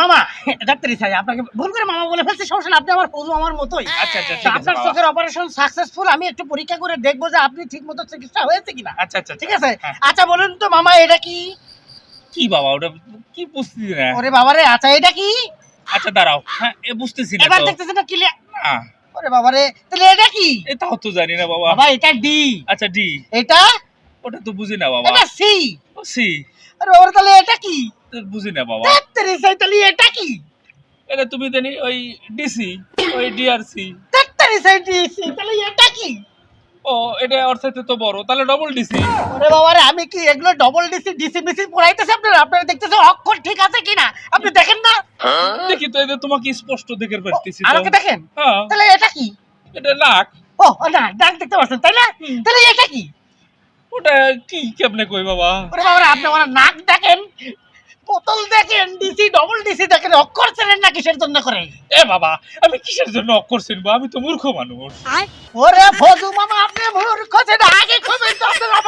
মামা ডাক্তারি চাই আপনাকে ভুল করে মামা বলে ফেলছি, সমস্যা না, আপনি আমার ফৌজু আমার মতোই। আচ্ছা আচ্ছা ঠিক আছে আপনার বাবা। চোখের অপারেশন সাকসেসফুল, আমি একটু পরীক্ষা করে দেখবো যে আপনি ঠিকমতো চিকিৎসা হয়েছে কিনা। আচ্ছা আচ্ছা ঠিক আছে। হ্যাঁ। আচ্ছা বলুন তো মামা এটা কি? কি বাবা ওটা কি বুঝতেছি না। ওরে বাবারে, আচ্ছা এটা কি? আচ্ছা দাঁড়াও, হ্যাঁ এ বুঝতেছি না এবার তো। দেখতেছেন না ক্লিয়ার? না ওরে বাবারে, তাহলে এটা কি? এটাও তো জানি না বাবা। বাবা এটা ডি। আচ্ছা ডি, এটা? ওটা তো বুঝি না বাবা। এটা সি। ও সি, আরে বাবারে, তাহলে এটা কি? বুঝি না বাবা। ডাক্তারি চাই, তাহলে এটা কি? এটা তুমি জানি ওই ডিসি, ওই ডিআরসি। ডাক্তারি চাই ডিসি, তাহলে এটা কি? ও এটা ওর সাথে তো বড়, তাহলে ডবল ডিসি। ওরে বাবারে, আমি কি এগুলো ডবল ডিসি ডিসি মিসি পড়াইতেছি আপনারা? আপনারা দেখতেছেন অক্ষর ঠিক আছে কিনা, আপনি দেখেন না? দেখি তো, এটা তোমাকে স্পষ্ট দেখে পারতেছি তো। আমাকে দেখেন। হ্যাঁ তাহলে এটা কি? এটা নাক। ও না, ডাক দেখতে পাচ্ছেন তাই না? তাহলে এটা কি? ওটা কি কেমনে কই বাবা? ওরে বাবারে, আপনি আমার নাক দেখেন, বোতল দেখেন, ডিসি ডবল ডিসি দেখেন, অক্ষর চেনেন না কিসের জন্য করে? এ বাবা, আমি কিসের জন্য অক্ষর চিনবো? আমি তো মূর্খ মানুষ। ওরে ভজু মামা, আপনি মূর্খ ছেলে, আগে খবর তো আপনার